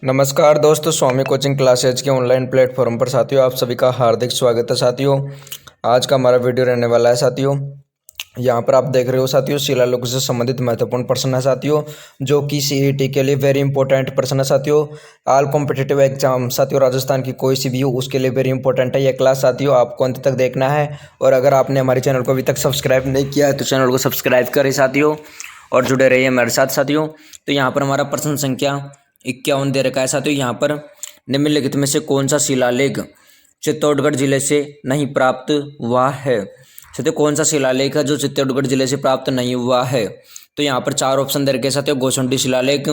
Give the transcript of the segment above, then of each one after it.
नमस्कार दोस्तों, स्वामी coaching classes के ऑनलाइन प्लेटफॉर्म पर साथियों आप सभी का हार्दिक स्वागत है। साथियों आज का हमारा वीडियो रहने वाला है। साथियों यहाँ पर आप देख रहे हो साथियों, शिलालेख से संबंधित महत्वपूर्ण प्रश्न है साथियों, जो कि सीईटी के लिए वेरी इंपॉर्टेंट प्रश्न है साथियों। ऑल कॉम्पिटिटिव एग्जाम साथियों, राजस्थान की कोई सी भी हो उसके लिए वेरी इंपॉर्टेंट है यह क्लास साथियों, आपको अंत तक देखना है। और अगर आपने हमारे चैनल को अभी तक सब्सक्राइब नहीं किया है तो चैनल को सब्सक्राइब करें साथियों और जुड़े रहिए हमारे साथ साथियों। तो यहाँ पर हमारा प्रश्न संख्या 51 दे रखा है साथियों। यहाँ पर निम्नलिखित में से कौन सा शिलालेख चित्तौड़गढ़ जिले से नहीं प्राप्त हुआ है। साथियों कौन सा शिलालेख है जो चित्तौड़गढ़ जिले से प्राप्त नहीं हुआ है। तो यहाँ पर चार ऑप्शन दे रखे साथियों, गोसुंडी शिलालेख,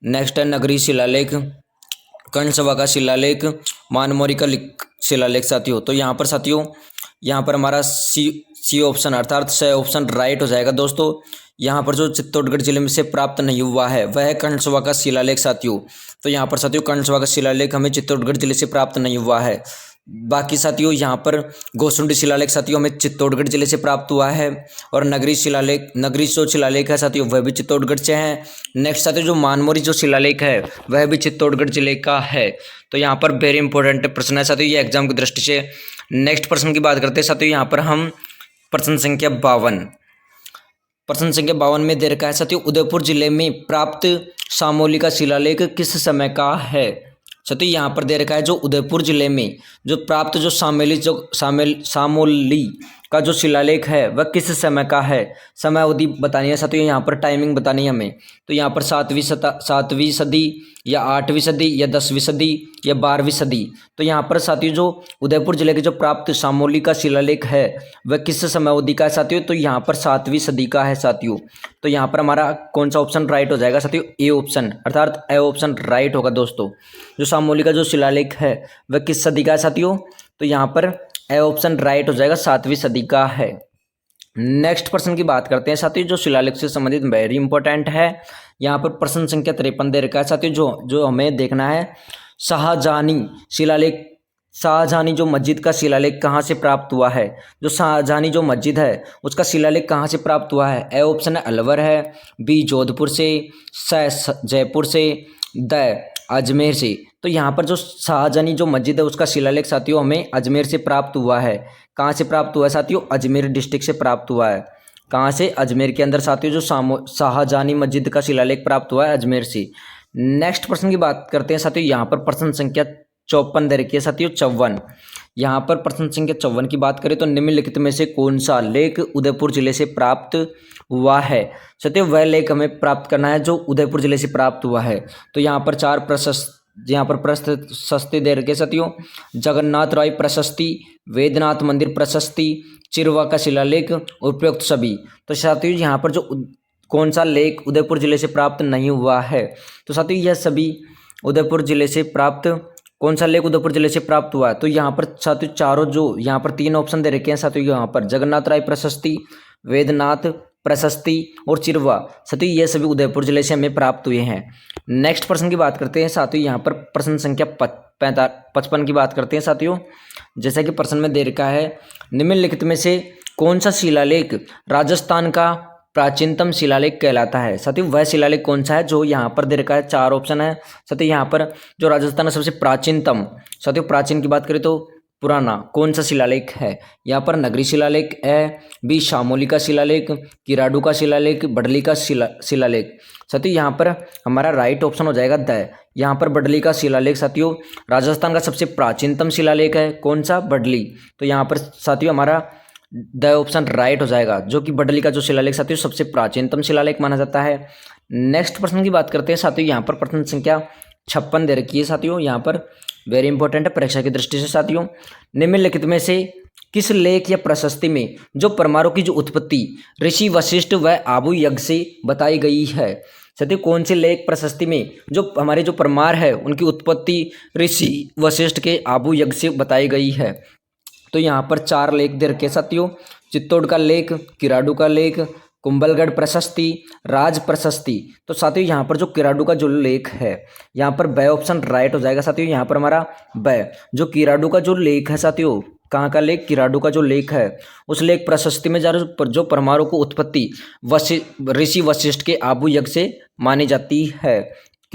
नेक्स्ट है नगरी शिलालेख, कर्णसभा का शिलालेख, मानमोरी का शिलालेख साथियों। तो यहाँ पर साथियों यहाँ पर हमारा सी ऑप्शन अर्थात स ऑप्शन राइट हो जाएगा दोस्तों। यहाँ पर जो चित्तौड़गढ़ जिले में से प्राप्त नहीं हुआ है वह है कर्णसभा का शिलालेख साथियों। तो यहाँ पर साथियों कर्णसभा का शिलालेख हमें चित्तौड़गढ़ जिले से प्राप्त नहीं हुआ है। बाकी साथियों यहाँ पर गोसुंडी शिलालेख साथियों हमें चित्तौड़गढ़ जिले से प्राप्त हुआ है, और नगरी जो शिलालेख है साथियों वह भी चित्तौड़गढ़ से है। नेक्स्ट साथियों जो मानमोरी जो शिलालेख है वह भी चित्तौड़गढ़ जिले का है। तो यहाँ पर वेरी इंपॉर्टेंट प्रश्न है साथियों ये एग्जाम की दृष्टि से। नेक्स्ट प्रश्न की बात करते हैं साथियों, यहाँ पर हम प्रश्न संख्या 52 में दे रखा है साथियों, उदयपुर जिले में प्राप्त सामोली का शिलालेख किस समय का है। साथियों यहाँ पर दे रखा है जो उदयपुर जिले में जो प्राप्त जो सामोली का जो शिलालेख है वह किस समय का है। समय अवधि बतानी है साथियों, यहाँ पर टाइमिंग बतानी है हमें। तो यहाँ पर 7वीं सदी या 8वीं सदी या 10वीं सदी या 12वीं सदी। तो यहाँ पर साथियों जो उदयपुर जिले के जो प्राप्त सामोली का शिलालेख है वह किस समय अवधि का है साथियों। तो यहाँ पर 7वीं सदी का है साथियों। तो यहाँ पर हमारा कौन सा ऑप्शन राइट हो जाएगा साथियों, ए ऑप्शन अर्थात ए ऑप्शन राइट होगा दोस्तों। जो सामोली का जो शिलालेख है वह किस सदी का है साथियों। तो यहाँ पर ए ऑप्शन राइट हो जाएगा, 7वीं सदी का है। नेक्स्ट प्रश्न की बात करते हैं साथियों, जो शिलालेख से संबंधित वेरी इंपॉर्टेंट है। यहाँ पर प्रश्न संख्या 53 दे रखा है साथियों, जो हमें देखना है शाहजहानी शिलालेख, शाहजहानी जो मस्जिद का शिलालेख कहाँ से प्राप्त हुआ है। जो शाहजहानी जो मस्जिद है उसका शिलालेख कहाँ से प्राप्त हुआ है। ए ऑप्शन है अलवर है, बी जोधपुर से, स जयपुर से, द अजमेर से। तो यहाँ पर जो शाहजहानी जो मस्जिद है उसका शिलालेख साथियों हमें अजमेर से प्राप्त हुआ है। कहाँ से प्राप्त हुआ है साथियों, अजमेर डिस्ट्रिक्ट से प्राप्त हुआ है। कहाँ से, अजमेर के अंदर साथियों जो शाहजहानी मस्जिद का शिलालेख प्राप्त हुआ है अजमेर से। नेक्स्ट प्रश्न की बात करते हैं साथियों, यहाँ पर प्रश्न संख्या 54 दे रखी है साथियों, 54। यहाँ पर प्रश्न संख्या 54 की बात करें तो निम्नलिखित में से कौन सा लेख उदयपुर जिले से प्राप्त हुआ है। साथियों वह लेख हमें प्राप्त करना है जो उदयपुर जिले से प्राप्त हुआ है। तो यहाँ पर चार प्रशस्ति दे रखे साथियों, जगन्नाथ राय प्रशस्ति, वेदनाथ मंदिर प्रशस्ति, चिरवा का शिलालेख, उपयुक्त सभी। तो साथियों यहाँ पर जो कौन सा लेख उदयपुर जिले से प्राप्त नहीं हुआ है। तो साथियों यह सभी उदयपुर जिले से प्राप्त, कौन सा लेख उदयपुर जिले से प्राप्त हुआ है। तो यहाँ पर साथियों चारों जो यहाँ पर 3 ऑप्शन दे रखे हैं साथियों, यहाँ पर जगन्नाथ राय प्रशस्ति, वेदनाथ प्रशस्ति और चिरवा, साथियों ये सभी उदयपुर जिले से हमें प्राप्त हुए हैं। नेक्स्ट प्रश्न की बात करते हैं साथियों, यहाँ पर प्रश्न संख्या 55 की बात करते हैं साथियों। जैसा कि प्रश्न में दे रखा है, निम्नलिखित में से कौन सा शिलालेख राजस्थान का प्राचीनतम शिलालेख कहलाता है। साथियों वह शिलालेख कौन सा है जो यहाँ पर दे रखा है, 4 ऑप्शन है साथियों। यहाँ पर जो राजस्थान का सबसे प्राचीनतम, साथियों प्राचीन की बात करें तो पुराना कौन सा शिलालेख है। यहाँ पर नगरी शिलालेख है, बी शामोली का शिलालेख, किराडू का शिलालेख, बडली का शिलालेख। साथियों यहाँ पर हमारा राइट ऑप्शन हो जाएगा द। यहाँ पर बडली का शिलालेख साथियों राजस्थान का सबसे प्राचीनतम शिलालेख है, कौन सा, बडली। तो यहाँ पर साथियों हमारा द ऑप्शन राइट हो जाएगा, जो कि बडली का जो शिलालेख साथियों सबसे प्राचीनतम शिलालेख माना जाता है। नेक्स्ट प्रश्न की बात करते हैं साथियों, यहाँ पर प्रश्न संख्या 56 दे रखी है साथियों, यहाँ पर वेरी इंपॉर्टेंट है परीक्षा की दृष्टि से साथियों। निम्नलिखित में से किस लेख या प्रशस्ति में जो परमाणु की जो उत्पत्ति ऋषि वशिष्ठ व आबू यज्ञ से बताई गई है। साथियों कौन से लेख प्रशस्ति में जो हमारे जो परमार है उनकी उत्पत्ति ऋषि वशिष्ठ के आबू यज्ञ से बताई गई है। तो यहाँ पर 4 लेख दे रखे साथियों, चित्तौड़ का लेख, किराडू का लेख, कुंभलगढ़ प्रशस्ति, राज प्रशस्ति। तो साथियों यहाँ पर जो किराडू का जो लेख है यहाँ पर ब ऑप्शन राइट हो जाएगा साथियों। यहाँ पर हमारा ब, जो किराडू का जो लेख है साथियों, कहाँ का लेख, किराडू का जो लेख है उस लेख प्रशस्ति में जो परमाणु को उत्पत्ति ऋषि वशिष्ठ के आबू यज्ञ से मानी जाती है।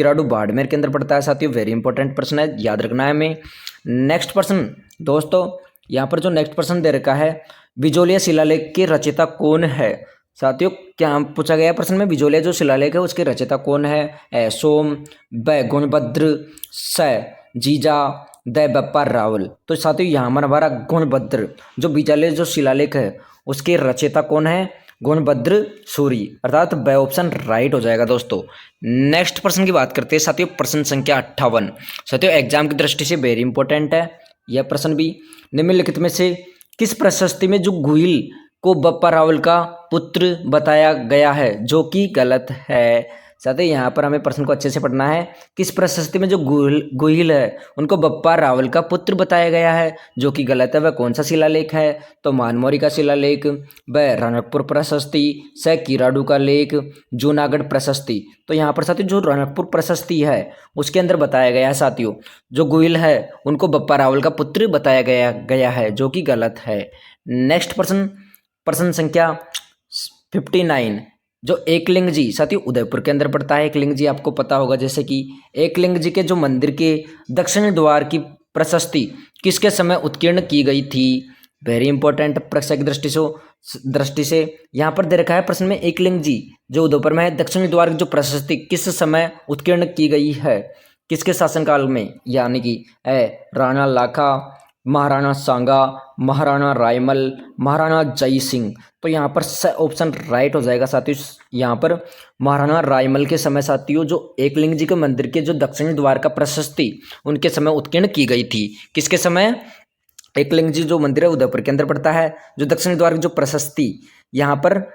किराडू बाड़मेर के अंदर पड़ता है साथियों। वेरी इंपॉर्टेंट प्रश्न है, याद रखना है हमें। नेक्स्ट प्रश्न दोस्तों, यहाँ पर जो नेक्स्ट प्रश्न दे रखा है, बिजोलिया शिलालेख के रचयिता कौन है साथियों। क्या पूछा गया प्रश्न में, बिजोलिया जो शिलालेख है उसके रचयिता कौन है। ए सोम, ब गुणभद्र, स जीजा, द बप्पा रावल। तो साथियों यहाँ पर हमारा गुणभद्र जो बिजोलिया जो शिलालेख है उसके रचयिता कौन है, गुणभद्र सूरी, अर्थात ब ऑप्शन राइट हो जाएगा दोस्तों। नेक्स्ट प्रश्न की बात करते हैं साथियों, प्रश्न संख्या 58 साथियों एग्जाम की दृष्टि से वेरी इंपॉर्टेंट है यह प्रश्न भी। निम्नलिखित में से किस प्रशस्ति में जो गुहिल को बप्पा रावल का पुत्र बताया गया है, जो कि गलत है। साथियों यहाँ पर हमें प्रश्न को अच्छे से पढ़ना है। किस प्रशस्ति में जो गुहिल है उनको बप्पा रावल का पुत्र बताया गया है, जो कि गलत है, वह कौन सा शिलालेख है। तो मानमोरी का शिलालेख, ब रणकपुर प्रशस्ति, स किराडू का लेख, जूनागढ़ प्रशस्ति। तो यहाँ पर साथियों जो रणकपुर प्रशस्ति है उसके अंदर बताया गया है साथियों जो गुहिल है उनको बप्पा रावल का पुत्र बताया गया है, जो कि गलत है। नेक्स्ट प्रश्न संख्या 59 जो एकलिंग जी साथियों उदयपुर के अंदर पड़ता है। एकलिंग जी आपको पता होगा, जैसे कि एकलिंग जी के जो मंदिर के दक्षिण द्वार की प्रशस्ति किसके समय उत्कीर्ण की गई थी। वेरी इंपॉर्टेंट परीक्षा की दृष्टि से यहाँ पर दे रखा है प्रश्न में, एकलिंग जी जो उदयपुर में है दक्षिण द्वार की जो प्रशस्ति किस समय उत्कीर्ण की गई है, किसके शासनकाल में, यानी कि राणा लाखा, महाराणा सांगा, महाराणा रायमल, महाराणा जय सिंह। तो यहाँ पर ऑप्शन राइट हो जाएगा साथियों। यहाँ पर महाराणा रायमल के समय साथियों जो एकलिंग जी के मंदिर के जो दक्षिणी द्वार का प्रशस्ति उनके समय उत्कीर्ण की गई थी। किसके समय, एकलिंग जी जो मंदिर है उदयपुर के अंदर पड़ता है, जो दक्षिणी द्वार की जो प्रशस्ति यहाँ पर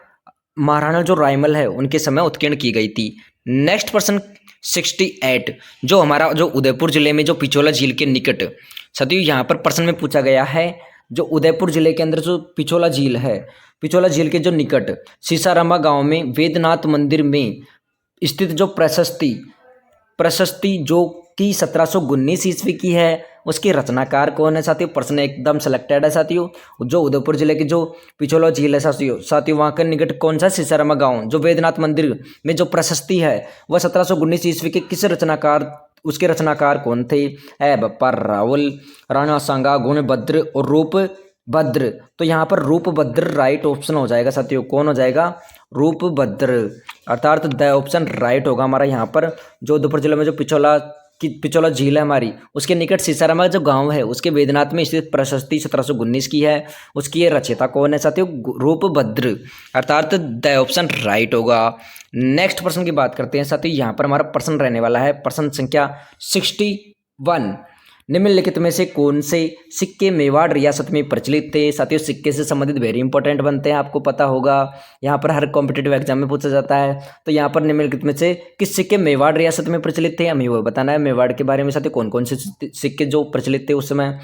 महाराणा जो रायमल है उनके समय उत्कीर्ण की गई थी। नेक्स्ट प्रश्न 68 जो हमारा जो उदयपुर जिले में जो पिछोला झील के निकट साथियों यहाँ पर प्रश्न में पूछा गया है, जो उदयपुर जिले के अंदर जो पिछोला झील है, पिछोला झील के जो निकट सीसारामा गांव में वेदनाथ मंदिर में स्थित जो प्रशस्ति जो कि 1719 ईस्वी की है, उसके रचनाकार कौन है साथियों। प्रश्न एकदम सिलेक्टेड है साथियों। जो उदयपुर जिले की जो पिछोला झील है साथियों वहाँ के निकट कौन सा सीसारामा गांव जो वेदनाथ मंदिर में जो प्रशस्ति है वह 1719 ईस्वी के किस रचनाकार, उसके रचनाकार कौन थे। बप्पा रावल, राणा सांगा, गुणभद्र और रूपभद्र। तो यहाँ पर रूपभद्र राइट ऑप्शन हो जाएगा साथियों। कौन हो जाएगा, रूपभद्र, अर्थात द ऑप्शन राइट होगा हमारा यहाँ पर। जो उदयपुर जिले में जो पिछोला झील है हमारी उसके निकट सीसारामा जो गांव है उसके वेदनाथ में स्थित प्रशस्ति 1719 की है, उसकी ये रचयिता कौन है साथियों, रूपभद्र, अर्थात द ऑप्शन राइट होगा। नेक्स्ट प्रश्न की बात करते हैं साथियों। यहाँ पर हमारा प्रश्न रहने वाला है प्रश्न संख्या 61, निम्नलिखित में से कौन से सिक्के मेवाड़ रियासत में प्रचलित थे। साथियों सिक्के से संबंधित वेरी इंपॉर्टेंट बनते हैं, आपको पता होगा, यहाँ पर हर कॉम्पिटेटिव एग्जाम में पूछा जाता है। तो यहाँ पर निम्नलिखित में से किस सिक्के मेवाड़ रियासत में प्रचलित थे, हमें वो बताना है। मेवाड़ के बारे में साथियों कौन कौन से सिक्के जो प्रचलित थे उस समय,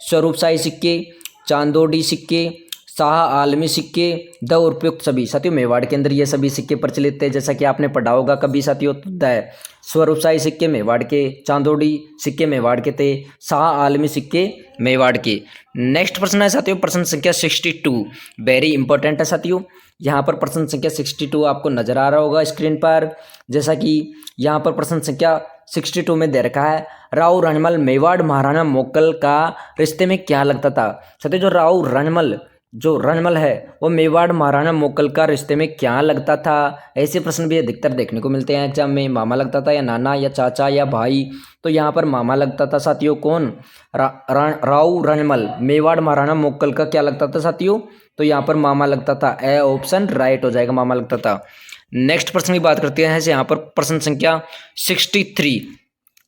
स्वरूपशाही सिक्के, चांदोडी सिक्के, शाह आलमी सिक्के, द उपयुक्त सभी। साथियों मेवाड़ के अंदर ये सभी सिक्के प्रचलित थे, जैसा कि आपने पढ़ा होगा कभी साथियों। द स्वरूपशाही सिक्के मेवाड़ के, चांदोडी सिक्के मेवाड़ के थे, शाह आलमी सिक्के मेवाड़ के। नेक्स्ट प्रश्न है साथियों प्रश्न संख्या 62, वेरी इंपॉर्टेंट है साथियों। यहाँ पर प्रश्न संख्या 62 आपको नजर आ रहा होगा स्क्रीन पर, जैसा कि यहाँ पर प्रश्न संख्या 62 में दे रखा है, राव रणमल मेवाड़ महाराणा मोकल का रिश्ते में क्या लगता था। साथियों जो राव रणमल है वो मेवाड़ महाराणा मोकल का रिश्ते में क्या लगता था। ऐसे प्रश्न भी अधिकतर देखने को मिलते हैं एग्जाम में, मामा लगता था या नाना या चाचा या भाई। तो यहाँ पर मामा लगता था साथियों। कौन, राव रणमल मेवाड़ महाराणा मोकल का क्या लगता था साथियों, तो यहाँ पर मामा लगता था। ए ऑप्शन राइट हो जाएगा, मामा लगता था। नेक्स्ट प्रश्न की बात करते हैं यहाँ पर प्रश्न संख्या 63,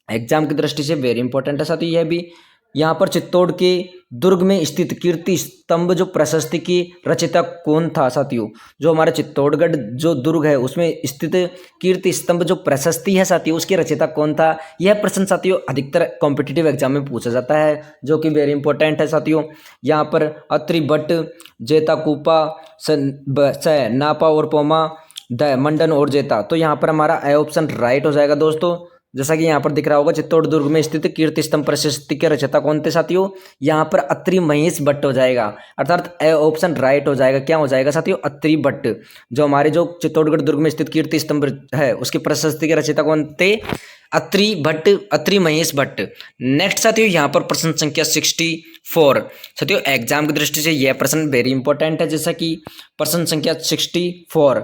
एग्जाम की दृष्टि से वेरी इंपॉर्टेंट है साथियों यह भी। यहाँ पर चित्तौड़ के दुर्ग में स्थित कीर्ति स्तंभ जो प्रशस्ति की रचयिता कौन था साथियों। जो हमारा चित्तौड़गढ़ जो दुर्ग है उसमें स्थित कीर्ति स्तंभ जो प्रशस्ति है साथियों उसके रचयिता कौन था। यह प्रश्न साथियों अधिकतर कॉम्पिटिटिव एग्जाम में पूछा जाता है, जो कि वेरी इंपॉर्टेंट है साथियों। यहाँ पर अत्रि भट्ट, जेता कूपा, नापा और पोमा, द मंडन और जेता। तो यहाँ पर हमारा ए ऑप्शन राइट हो जाएगा दोस्तों। जैसा कि यहाँ पर दिख रहा होगा, चित्तौड़ दुर्ग में स्थित कीर्ति स्तंभ प्रशस्ति के रचयिता कौन थे साथियों? यहाँ पर अत्रि महेश भट्ट हो जाएगा, अर्थात ए ऑप्शन राइट हो जाएगा। क्या हो जाएगा साथियों? अत्रि भट्ट। जो हमारे जो चित्तौड़गढ़ दुर्ग में स्थित कीर्ति स्तंभ है उसकी प्रशस्ति के रचयिता कौन थे? अत्रि भट्ट, अत्रि महेश भट्ट। नेक्स्ट साथियों यहाँ पर प्रश्न संख्या 64। साथियों एग्जाम की दृष्टि से यह प्रश्न वेरी इंपॉर्टेंट है, जैसा कि प्रश्न संख्या 64।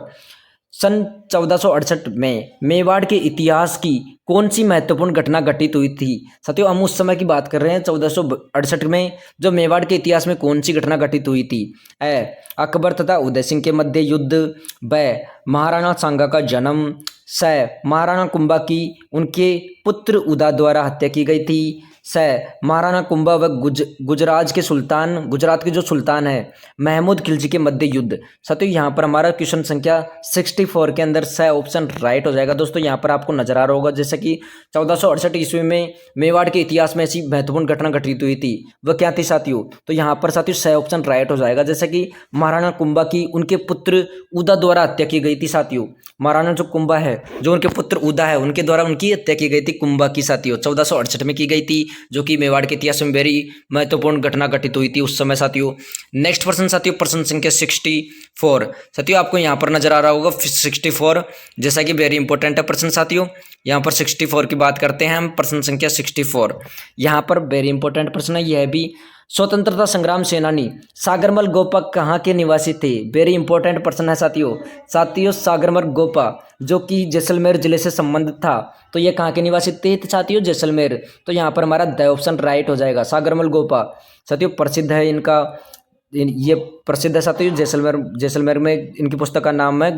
सन 1468 में मेवाड़ के इतिहास की कौन सी महत्वपूर्ण घटना घटित हुई थी? साथियों हम उस समय की बात कर रहे हैं 1468 में जो मेवाड़ के इतिहास में कौन सी घटना घटित हुई थी? अकबर तथा उदय सिंह के मध्य युद्ध, ब महाराणा सांगा का जन्म, स महाराणा कुंभा की उनके पुत्र उदा द्वारा हत्या की गई थी, स महाराणा कुंभा व गुजरात के जो सुल्तान है महमूद खिलजी के मध्य युद्ध। साथियों यहाँ पर हमारा क्वेश्चन संख्या 64 के अंदर स ऑप्शन राइट हो जाएगा। दोस्तों यहाँ पर आपको नजर आ रहा होगा जैसे कि 1468 ईस्वी में मेवाड़ के इतिहास में ऐसी महत्वपूर्ण घटना घटित हुई थी, वह क्या थी साथियों? तो यहाँ पर साथियों स ऑप्शन राइट हो जाएगा, जैसे कि महाराणा कुंभा की उनके पुत्र उदा द्वारा हत्या की गई थी साथियों। महाराणा जो कुंभा है, जो उनके पुत्र उदा है, उनके द्वारा उनकी हत्या की गई थी कुंभा की साथियों, 1468 में की गई थी, जो कि मेवाड़ के इतिहास में वेरी महत्वपूर्ण घटना घटित हुई थी उस समय साथियों। नेक्स्ट प्रश्न साथियों प्रश्न संख्या 64। साथियों आपको यहाँ पर नजर आ रहा होगा 64, जैसा कि वेरी इंपॉर्टेंट है प्रश्न साथियों। यहाँ पर 64 की बात करते हैं हम, प्रश्न संख्या 64। यहाँ पर वेरी इंपॉर्टेंट प्रश्न है यह भी। स्वतंत्रता संग्राम सेनानी सागरमल गोपा कहाँ के निवासी थे? वेरी इंपॉर्टेंट प्रश्न है साथियों सागरमल गोपा जो कि जैसलमेर जिले से संबंधित था, तो ये कहाँ के निवासी थे साथियों? जैसलमेर। तो यहाँ पर हमारा द ऑप्शन राइट हो जाएगा, सागरमल गोपा। साथियों प्रसिद्ध है इनका, ये प्रसिद्ध है साथियों जैसलमेर में इनकी पुस्तक का नाम है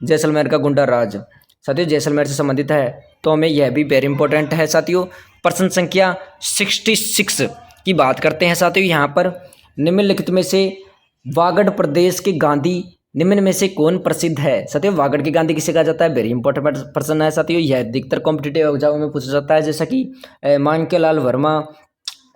जैसलमेर का गुंडा राज। साथियों जैसलमेर से संबंधित है, तो हमें यह भी वेरी इंपॉर्टेंट है साथियों। प्रश्न संख्या 66 की बात करते हैं साथियों। यहाँ पर निम्नलिखित में से वागड़ प्रदेश के गांधी निम्न में से कौन प्रसिद्ध है? साथियों वागड़ के गांधी किसे कहा जाता है? वेरी इंपॉर्टेंट प्रश्न है साथियों, यह अधिकतर कॉम्पिटिटिव एग्जाम में पूछा जाता है, जैसा कि माणक्यलाल वर्मा,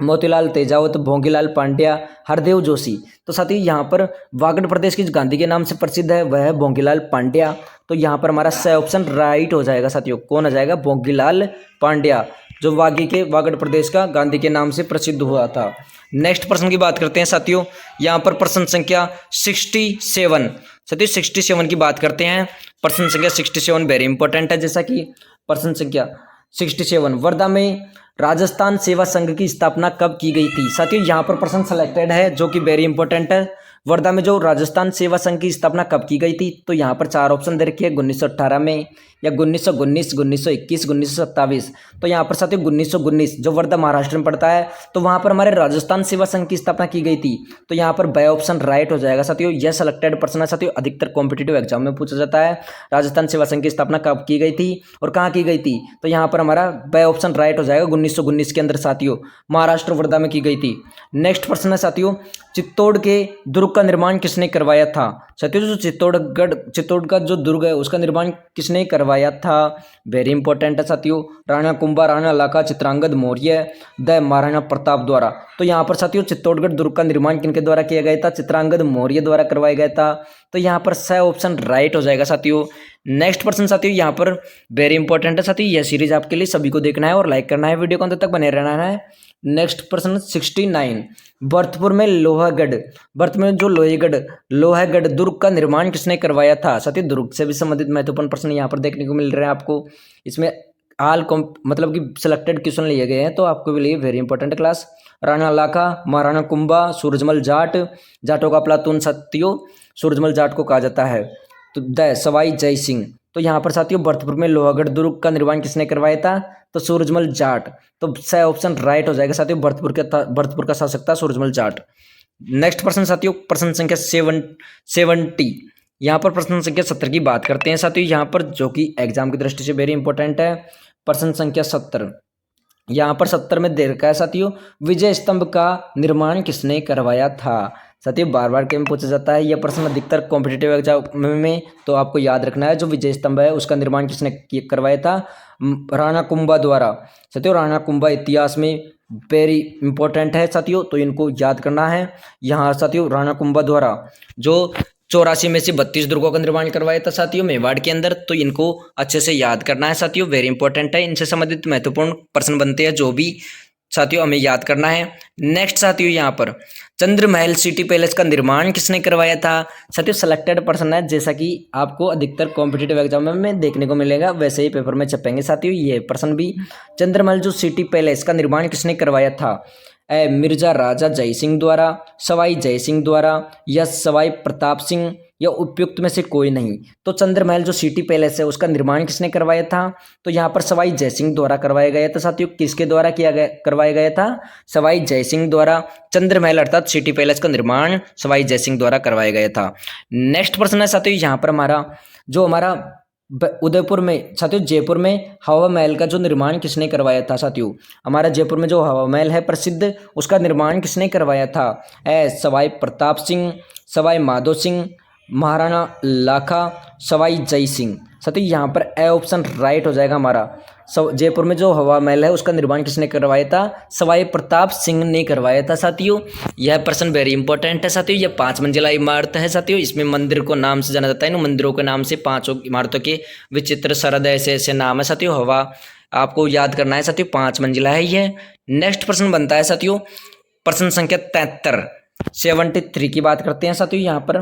मोतीलाल तेजावत, भोंगीलाल पांड्या, हरदेव जोशी। तो साथियों यहाँ पर वागड़ प्रदेश की गांधी के नाम से प्रसिद्ध है वह है भोंगीलाल पांड्या। तो यहाँ पर हमारा स ऑप्शन राइट हो जाएगा साथियों। कौन आ जाएगा? भोंगीलाल पांड्या, जो वागड़ प्रदेश का गांधी के नाम से प्रसिद्ध हुआ था। नेक्स्ट प्रश्न की बात करते हैं साथियों। यहाँ पर प्रश्न संख्या 67। साथियों 67 की बात करते हैं। प्रश्न संख्या 67 वेरी इंपॉर्टेंट है, जैसा कि प्रश्न संख्या 67 वर्धा में राजस्थान सेवा संघ की स्थापना कब की गई थी? साथियों यहाँ पर प्रश्न सेलेक्टेड है जो कि वेरी इंपॉर्टेंट है। वर्धा में जो राजस्थान सेवा संघ की स्थापना कब की गई थी? तो यहाँ पर 4 ऑप्शन दे रखे हैं, 1918 में या 1919, 1921, 1927। तो यहाँ पर साथियों 1919 जो वर्धा महाराष्ट्र में पड़ता है, तो वहाँ पर हमारे राजस्थान सेवा संघ की स्थापना की गई थी। तो यहाँ पर बाय ऑप्शन राइट हो जाएगा साथियों। यह सेलेक्टेड प्रश्न है साथियों, अधिकतर कॉम्पिटिटिव एग्जाम में पूछा जाता है। राजस्थान सेवा संघ की स्थापना कब की गई थी और कहाँ की गई थी? तो यहाँ पर हमारा बाय ऑप्शन राइट हो जाएगा, 1919 के अंदर साथियों, महाराष्ट्र वर्धा में की गई थी। नेक्स्ट प्रश्न है साथियों, चित्तौड़ के दुर्ग का निर्माण किसने करवाया था? साथियों जो चित्तौड़ का जो दुर्ग है उसका निर्माण किसने करवाया था? वेरी इंपॉर्टेंट है साथियों, राणा कुंभा, राणा लाखा, चित्रांगद मौर्य, द महाराणा प्रताप द्वारा। तो यहाँ पर साथियों चित्तौड़गढ़ दुर्ग का निर्माण किनके द्वारा किया गया था? चित्रांगद मौर्य द्वारा करवाया गया था। तो यहाँ पर स ऑप्शन राइट हो जाएगा साथियों। नेक्स्ट प्रश्न साथियों यहाँ पर वेरी इंपॉर्टेंट है साथियों, यह सीरीज आपके लिए सभी को देखना है और लाइक करना है, वीडियो को अंत तक बने रहना है। नेक्स्ट प्रश्न 69 भरतपुर में लोहगढ़ दुर्ग का निर्माण किसने करवाया था? साथियों दुर्ग से भी संबंधित महत्वपूर्ण प्रश्न यहाँ पर देखने को मिल रहे हैं आपको। इसमें मतलब कि सिलेक्टेड क्वेश्चन लिए गए हैं, तो आपको भी लिए वेरी इंपॉर्टेंट क्लास। राणा लाखा, महाराणा कुंभा, सूरजमल जाटों का प्लातून साथियों सूरजमल जाट को कहा जाता है। तो द सवाई जय सिंह। तो यहाँ पर साथियों भरतपुर में लोहगढ़ दुर्ग का निर्माण किसने करवाया था? तो सूरजमल जाट। तो स ऑप्शन राइट हो जाएगा साथियों, भरतपुर का शासक था सूरजमल जाट। नेक्स्ट प्रश्न साथियों प्रश्न संख्या 70। यहाँ पर प्रश्न संख्या 70 की बात करते हैं साथियों, यहाँ पर जो कि एग्जाम की दृष्टि से वेरी इंपॉर्टेंट है। प्रश्न संख्या 70 यहाँ पर 70 में दे रखा है साथियों, विजय स्तंभ का निर्माण किसने करवाया था? साथियों बार बार क्यों पूछा जाता है यह प्रश्न अधिकतर कॉम्पिटिटिव एग्जाम में, तो आपको याद रखना है जो विजय स्तंभ है उसका निर्माण किसने करवाया था? राणा कुंभा द्वारा। साथियों राणा कुंभा इतिहास में वेरी इंपॉर्टेंट है साथियों, तो इनको याद करना है। यहाँ साथियों राणा कुंभा द्वारा जो 84 में से 32 दुर्गों का निर्माण करवाया था साथियों मेवाड़ के अंदर। तो इनको अच्छे से याद करना है साथियों, वेरी इंपॉर्टेंट है। इनसे संबंधित महत्वपूर्ण प्रश्न बनते हैं जो भी साथियों हमें याद करना है। नेक्स्ट साथियों यहाँ पर चंद्रमहल सिटी पैलेस का निर्माण किसने करवाया था? साथियों सेलेक्टेड पर्सन है, जैसा कि आपको अधिकतर कॉम्पिटिटिव एग्जाम में देखने को मिलेगा वैसे ही पेपर में छपेंगे साथियों ये प्रश्न भी। चंद्रमहल जो सिटी पैलेस का निर्माण किसने करवाया था? मिर्जा राजा जय सिंह द्वारा, सवाई जय सिंह द्वारा या सवाई प्रताप सिंह या उपयुक्त में से कोई नहीं। तो चंद्रमहल जो सिटी पैलेस है उसका निर्माण किसने करवाया था? तो यहाँ पर सवाई जय सिंह द्वारा करवाया गया था साथियों। किसके द्वारा करवाया गया था? सवाई जय सिंह द्वारा। चंद्रमहल अर्थात सिटी पैलेस का निर्माण सवाई जय सिंह द्वारा करवाया गया था। नेक्स्ट प्रश्न है साथियों यहाँ पर हमारा उदयपुर में साथियों जयपुर में हवा महल का जो निर्माण किसने करवाया था? साथियों हमारा जयपुर में जो हवा महल है प्रसिद्ध, उसका निर्माण किसने करवाया था? सवाई प्रताप सिंह, सवाई माधो सिंह, महाराणा लाखा, सवाई जय सिंह। साथियों यहाँ पर ए ऑप्शन राइट हो जाएगा हमारा। जयपुर में जो हवा महल है उसका निर्माण किसने करवाया था? सवाई प्रताप सिंह ने करवाया था साथियों। यह प्रश्न वेरी इंपॉर्टेंट है साथियों। यह 5 मंजिला इमारत है साथियों। इसमें मंदिर को नाम से जाना जाता है। इन मंदिरों के नाम से 5 इमारतों के विचित्र सरद ऐसे नाम है साथियों। हवा आपको याद करना है साथियों, 5 मंजिला है यह। नेक्स्ट प्रश्न बनता है साथियों प्रश्न संख्या 73 की बात करते हैं साथियों। यहाँ पर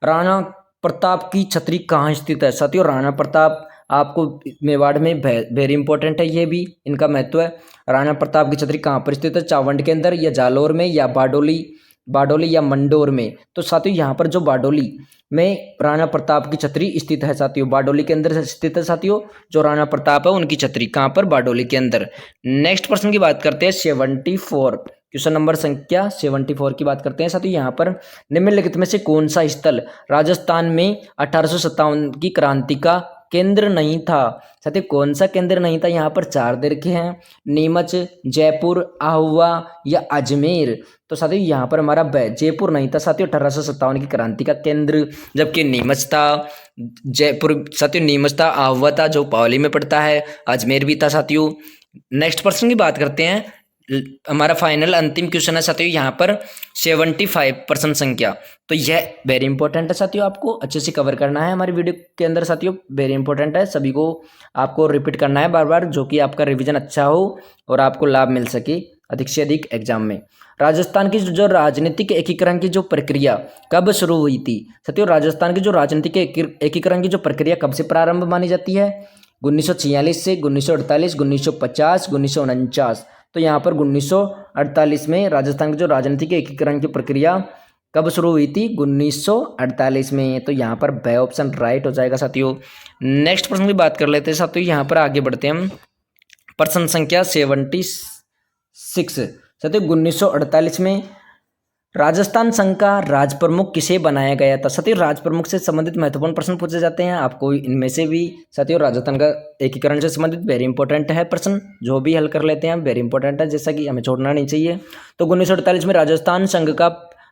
राणा प्रताप की छतरी कहाँ स्थित है? साथियों राणा प्रताप आपको मेवाड़ में वेरी इंपॉर्टेंट है, ये भी इनका महत्व है। राणा प्रताप की छतरी कहाँ पर स्थित है? चावंड के अंदर या जालोर में या बारडोली या मंडोर में। तो साथियों यहाँ पर जो बारडोली में राणा प्रताप की छतरी स्थित है साथियों, बारडोली के अंदर स्थित है साथियों। जो राणा प्रताप है उनकी छतरी कहाँ पर? बारडोली के अंदर। नेक्स्ट प्रश्न की बात करते हैं 74, क्वेश्चन नंबर संख्या 74 की बात करते हैं साथियों। यहाँ पर निम्नलिखित में से कौन सा स्थल राजस्थान में 1857 की क्रांति का केंद्र नहीं था? साथियों कौन सा केंद्र नहीं था? यहाँ पर 4 दे रखे हैं, नीमच, जयपुर, आहुआ या अजमेर। तो साथियों यहाँ पर हमारा जयपुर नहीं था साथियों 1857 की क्रांति का केंद्र, जबकि नीमच था, जयपुर साथियों नीमच था, आहुआ था जो पावली में पड़ता है, अजमेर भी था साथियों। नेक्स्ट प्रश्न की बात करते हैं, हमारा फाइनल अंतिम क्वेश्चन है साथियों यहाँ पर 75 प्रश्न संख्या। तो यह वेरी इंपॉर्टेंट है साथियों, आपको अच्छे से कवर करना है हमारी वीडियो के अंदर साथियों। वेरी इंपॉर्टेंट है, सभी को आपको रिपीट करना है बार बार, जो कि आपका रिवीजन अच्छा हो और आपको लाभ मिल सके अधिक से अधिक एग्जाम में। राजस्थान की जो राजनीतिक एकीकरण की जो प्रक्रिया कब शुरू हुई थी? साथियों राजस्थान की जो राजनीतिक एकीकरण की जो प्रक्रिया कब से प्रारंभ मानी जाती है? 1946 से, 1948, 1950, 1949। तो यहाँ पर 1948 में राजस्थान की जो राजनीतिक एकीकरण की प्रक्रिया कब शुरू हुई थी? 1948 में। तो यहाँ पर ब ऑप्शन राइट हो जाएगा साथियों। नेक्स्ट प्रश्न की बात कर लेते हैं साथियों, यहाँ पर आगे बढ़ते हैं हम। प्रश्न संख्या 76 साथियों 1948 में राजस्थान संघ का राज प्रमुख किसे बनाया गया था? साथियों राज प्रमुख से संबंधित महत्वपूर्ण प्रश्न पूछे जाते हैं आपको, इनमें से भी साथियों राजस्थान का एकीकरण से संबंधित वेरी इंपॉर्टेंट है प्रश्न, जो भी हल कर लेते हैं वेरी इंपॉर्टेंट है, जैसा कि हमें छोड़ना नहीं चाहिए। तो 1948 में राजस्थान संघ का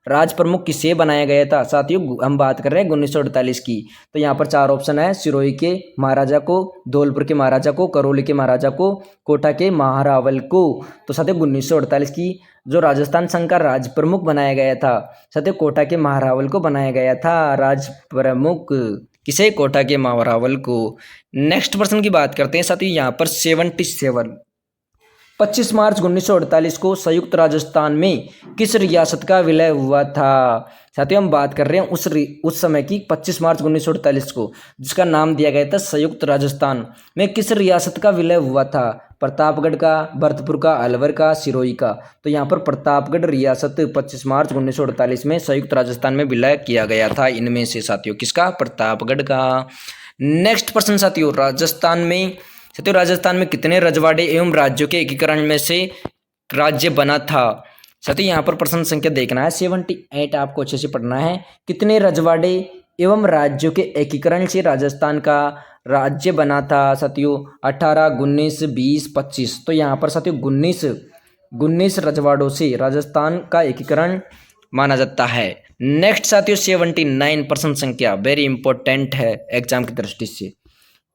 राज प्रमुख किसे बनाया गया था? साथियों हम बात कर रहे हैं 1948 की। तो यहाँ पर 4 ऑप्शन है, सिरोही के महाराजा को, धौलपुर के महाराजा को, करौली के महाराजा को, कोटा के महारावल को। तो साथियों 1948 की जो राजस्थान संघ का राज प्रमुख बनाया गया था साथियों कोटा के महारावल को बनाया गया था राज प्रमुख। किसे? कोटा के महारावल को। नेक्स्ट प्रश्न की बात करते हैं साथियों यहाँ पर 77 25 मार्च 1948 को संयुक्त राजस्थान में किस रियासत का विलय हुआ था? साथियों हम बात कर रहे हैं उस समय की 25 मार्च 1948 को, जिसका नाम दिया गया था संयुक्त राजस्थान में किस रियासत का विलय हुआ था? प्रतापगढ़ का, भरतपुर का, अलवर का, सिरोही का। तो यहाँ पर प्रतापगढ़ रियासत 25 मार्च 1948 में संयुक्त राजस्थान में विलय किया गया था। इनमें से साथियों किसका? प्रतापगढ़ का। नेक्स्ट प्रश्न साथियों राजस्थान में कितने रजवाड़े एवं राज्यों के एकीकरण में से राज्य बना था? साथियों यहाँ पर प्रश्न संख्या देखना है 78, आपको अच्छे से पढ़ना है। कितने रजवाड़े एवं राज्यों के एकीकरण से राजस्थान का राज्य बना था? साथियों 18, 19, 20, 25। तो यहाँ पर साथियों 19 रजवाड़ों से राजस्थान का एकीकरण माना जाता है। नेक्स्ट साथियों 79 प्रश्न संख्या वेरी इंपॉर्टेंट है एग्जाम की दृष्टि से।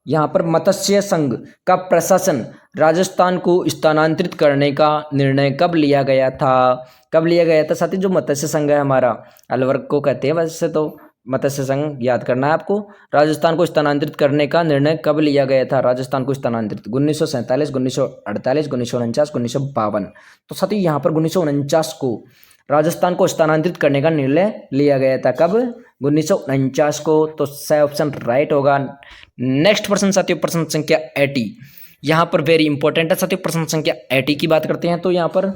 यहाँ पर मत्स्य संघ का प्रशासन राजस्थान को स्थानांतरित करने का निर्णय कब लिया गया था? साथियों जो मत्स्य संघ है हमारा, अलवर को कहते हैं वैसे तो मत्स्य संघ याद करना है आपको। राजस्थान को स्थानांतरित करने का निर्णय कब लिया गया था? राजस्थान को स्थानांतरित 1947, 1948, 1949, 1952। तो साथियों यहाँ पर 1949 को राजस्थान को स्थानांतरित करने का निर्णय लिया गया था। कब? 1949 को। तो सही ऑप्शन राइट होगा। नेक्स्ट प्रश्न साथियों, प्रश्न संख्या 80 यहाँ पर वेरी इंपॉर्टेंट है साथियों। प्रश्न संख्या 80 की बात करते हैं तो यहाँ पर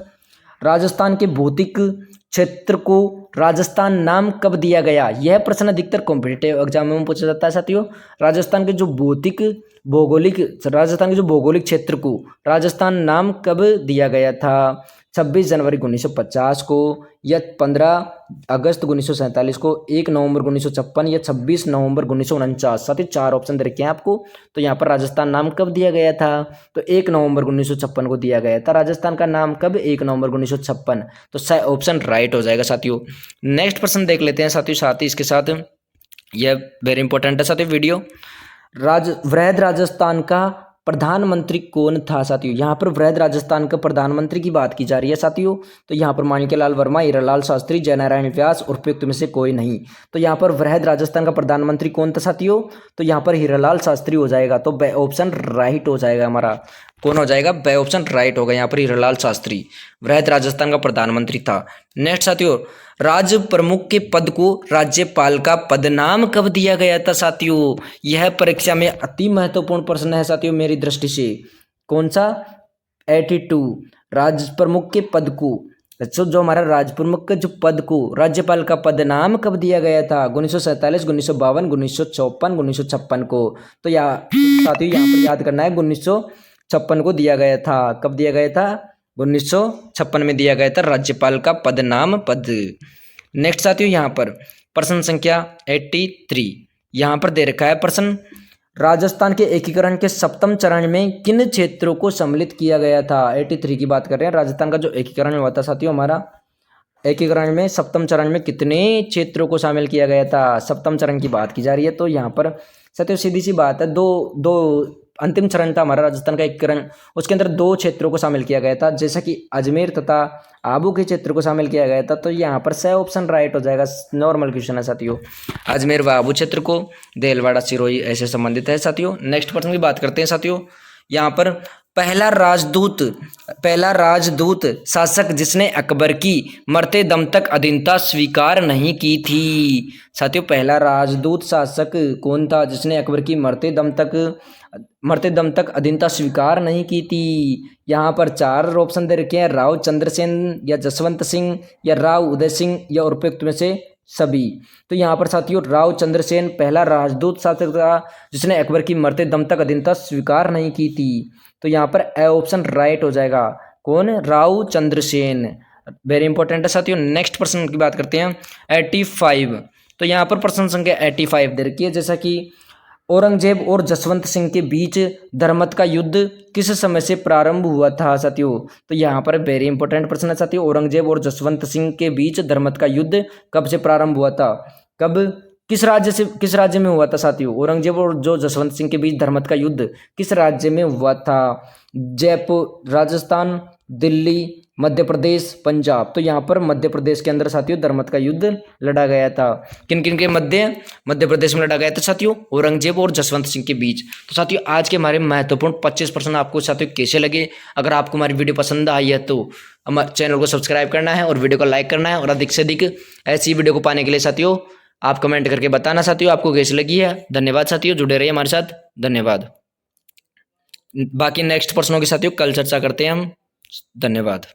राजस्थान के भौतिक क्षेत्र को राजस्थान नाम कब दिया गया? यह प्रश्न अधिकतर कॉम्पिटिटिव एग्जाम में पूछा जाता है साथियों। राजस्थान के जो भौगोलिक क्षेत्र को राजस्थान नाम कब दिया गया था? 26 जनवरी 1950 को, या 15 अगस्त 1947 को, 1 नवंबर 1956 या 26 नवंबर 1949। साथ ही 4 ऑप्शन दे रखे हैं आपको। तो यहाँ पर राजस्थान नाम कब दिया गया था? तो 1 नवंबर 1956 को दिया गया था। राजस्थान का नाम कब? 1 नवंबर 1956। तो सही ऑप्शन राइट हो जाएगा साथियों। नेक्स्ट प्रश्न देख लेते हैं साथियों। साथ ही इसके साथ यह वेरी इंपॉर्टेंट है साथियों वीडियो। वृहद राजस्थान का प्रधानमंत्री कौन था साथियों? यहाँ पर वृहद राजस्थान का प्रधानमंत्री की बात की जा रही है साथियों। तो यहाँ पर माणिक्यलाल वर्मा, हीरालाल शास्त्री, जयनारायण व्यास, उपयुक्त में से कोई नहीं। तो यहाँ पर वृहद राजस्थान का प्रधानमंत्री कौन था साथियों? तो यहाँ पर हीरालाल शास्त्री हो जाएगा। तो बे ऑप्शन राइट हो जाएगा हमारा। कौन हो जाएगा? बे ऑप्शन राइट होगा। यहाँ पर हीरालाल शास्त्री वृहद राजस्थान का प्रधानमंत्री था। नेक्स्ट साथियों, राज्य प्रमुख के पद को राज्यपाल का पदनाम कब दिया गया था साथियों? यह परीक्षा में अति महत्वपूर्ण प्रश्न है साथियों मेरी दृष्टि से। कौन सा? 82 राज्य प्रमुख के पद को, जो हमारा राज्य प्रमुख के जो पद को राज्यपाल का पदनाम कब दिया गया था? 1947, 1952, 1954, 1956 को। तो साथियों यहाँ पर याद करना है 1956 को दिया गया था। कब दिया गया था? 1956 में दिया गया था राज्यपाल का पदनाम पद। नेक्स्ट साथियों यहाँ पर प्रश्न संख्या 83 यहाँ पर दे रखा है प्रश्न। राजस्थान के एकीकरण के 7वें चरण में किन क्षेत्रों को सम्मिलित किया गया था? 83 की बात कर रहे हैं। राजस्थान का जो एकीकरण हुआ था साथियों, हमारा एकीकरण में 7वें चरण में कितने क्षेत्रों को शामिल किया गया था? 7वें चरण की बात की जा रही है। तो यहाँ पर साथियों सीधी सी बात है, दो अंतिम चरण था हमारा राजस्थान का एकीकरण। उसके अंदर 2 क्षेत्रों को शामिल किया गया था, जैसा कि अजमेर तथा आबू के क्षेत्र को शामिल किया गया था। तो यहाँ पर सही ऑप्शन राइट हो जाएगा। नॉर्मल क्वेश्चन है साथियों। अजमेर व आबू क्षेत्र को देलवाड़ा, सिरोही ऐसे संबंधित है साथियों। नेक्स्ट प्रश्न की बात करते हैं साथियों। यहाँ पर पहला राजदूत शासक जिसने अकबर की मरते दम तक अधीनता स्वीकार नहीं की थी। साथियों पहला राजदूत शासक कौन था जिसने अकबर की मरते दम तक अधीनता स्वीकार नहीं की थी? यहाँ पर 4 ऑप्शन दे रखे हैं, राव चंद्रसेन, या जसवंत सिंह, या राव उदय सिंह, या उपयुक्त में से सभी। तो यहाँ पर साथियों राव चंद्रसेन पहला राजदूत शासक था जिसने अकबर की मरते दम तक अधीनता स्वीकार नहीं की थी। तो यहाँ पर ए ऑप्शन राइट हो जाएगा। कौन? राव चंद्रसेन। वेरी इंपॉर्टेंट है साथियों। नेक्स्ट प्रश्न की बात करते हैं 85। तो यहाँ पर प्रश्न संख्या 85 दे रखी है, जैसा कि औरंगजेब और जसवंत सिंह के बीच धर्मत का युद्ध किस समय से प्रारंभ हुआ था साथियों? तो यहाँ पर वेरी इंपॉर्टेंट प्रश्न है साथियों। औरंगजेब और जसवंत सिंह के बीच धर्मत का युद्ध कब से प्रारंभ हुआ था? कब? किस राज्य में हुआ था साथियों? औरंगजेब और जो जसवंत सिंह के बीच धर्मत का युद्ध किस राज्य में हुआ था? जयपुर, राजस्थान, दिल्ली, मध्य प्रदेश, पंजाब। तो यहाँ पर मध्य प्रदेश के अंदर साथियों धर्मत का युद्ध लड़ा गया था। किन किन के मध्य प्रदेश में लड़ा गया था साथियों? औरंगजेब और जसवंत सिंह के बीच। तो साथियों आज के हमारे महत्वपूर्ण 25 प्रश्न आपको साथियों कैसे लगे? अगर आपको हमारी वीडियो पसंद आई है तो हमारे चैनल को सब्सक्राइब करना है और वीडियो को लाइक करना है। और अधिक से अधिक ऐसी वीडियो को पाने के लिए साथियों आप कमेंट करके बताना साथियों आपको कैसी लगी है। धन्यवाद साथियों, जुड़े रहिए हमारे साथ। धन्यवाद। बाकी नेक्स्ट प्रश्नों की साथियों कल चर्चा करते हैं हम। धन्यवाद।